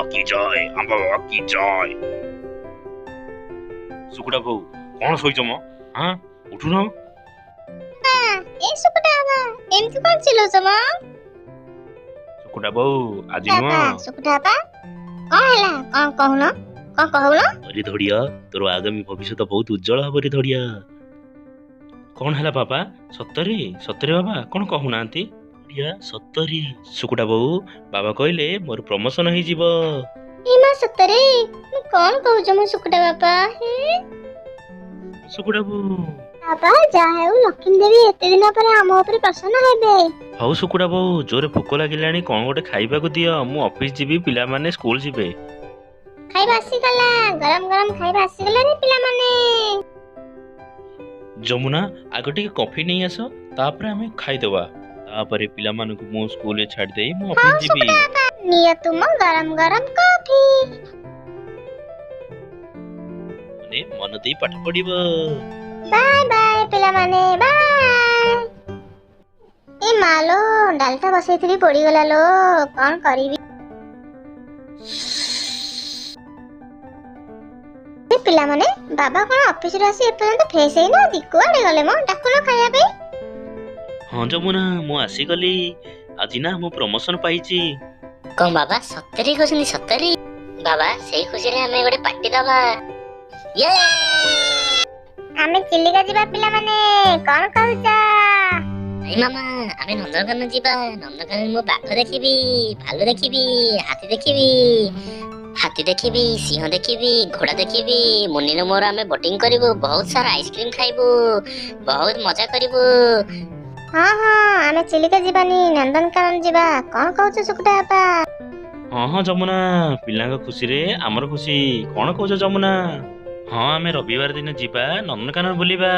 की जय आंबा बाबा की जय। सुकुटा बहू कौन सोईच म हां उठुन ए सुकुटा बा एमती कोन चिल्लाउछ म सुकुटा बहू आज बाबा नुह सुकुटा बा कौन हैला कौन कहउन अरे धड़िया तोर आगामी भविष्य बहुत उज्जवल हबरे धड़िया। कौन हैला बाबा सत्तरी सत्तरी बाबा कौन कहूनांती धड़िया सत्तरी। सुकुटा बहू बाबा कहले मोर प्रमोशन हो जीवो। एमा सत्तरे मु कोन कहउछ म सुकुटा बाबा सुकुटा बहू बाबा जाहे लक्ष्मी देवी एते दिन पर हम ऊपर प्रसन्न हेबे। हौ सुकुटा बहू जोरे भोक लागिलानी कौन गोटे खाइबाकू दियो मु ऑफिस जीवी पिला माने स्कूल जीवे। खाइबा आसी गला गरम गरम खाइबा आसी गला रे पिला माने। जमुना आग टिके कॉफी नहीं आस तापर हमें खाइदवा तापर पिला मानकू मु स्कूल रे छाड़ देई मु ऑफिस जीवी। निया तुम गरम गरम कॉफी ने मन देई पाठ पढिबो। बाय बाय पिला माने बाय। ए मालो डालटा बसैथिली पड़ी गला लो कोन करिवि ए पिला माने बाबा कोन ऑफिस रे आसी एपर्यंत फ्रेश हेई ना दिकुआडे गले म डाकुलो खाया पे। हां जमुना मु आसी गली आज ना मु प्रमोशन पाइची। कौन बाबा सत्तरी खुशी सत्तरी बाबा सेही खुशी रे हमें गोटे पार्टी दबा। ये आमे चिल्लिका जिबा पिला माने कोन कहउचा आई मामा आमे नंदनकानन जीवा नंदनकानन मो बाघ देखिबी भालू देखिबी हाथी देखिबी सिंह देखिबी घोड़ा देखिबी मुन्नी मोर आमे बोटिंग करिवो बहुत सारा आइसक्रीम खाइबो बहुत मजा करिवो। हां हां आमे चिल्लिका जिबानी नंदनकानन जिबा कोन कहउछ सुकुटा बाबा। हां हां जमुना पिला खुशी रे हमर खुशी कौन कहछ जमुना। हाँ आमे रविवार दिन जीवा नंदनकानन बुलिबा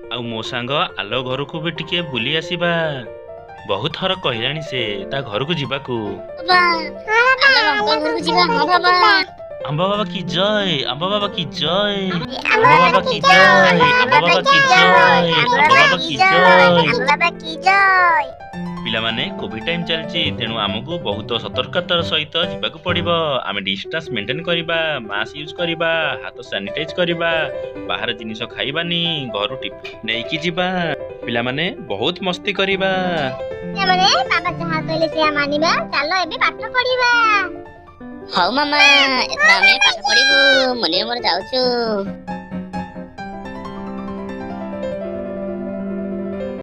आ मो सांग आलो घर को भी टिके बुली आसीबा। बहुत थर कहलानी से ता घर को जीवाकू। बाबा आमे अंकल घर को जीवा हां बाबा। आंबा बाबा की जय आंबा बाबा की जय आंबा बाबा की जय आंबा बाबा की जय आंबा बाबा की जय। बाबा की जय। पिला माने कोविड टाइम चलची तेणु हमकू बहुत सतर्कतार सहित जीवाकू पड़िबो। आमे डिस्टेंस मेंटेन करिबा मास्क यूज करिबा हाथ सैनिटाइज करिबा बाहर जिनिस खाइबानी घर टिफिन नेकी जीबा पिला माने बहुत मस्ती करिबा। माने बाबा जहा कहले से मानिबा चलो एबे पाठ पढिबा। हौ मामा एथरा हमें पाठ पढिबो मुन्नी मोर जाउछु।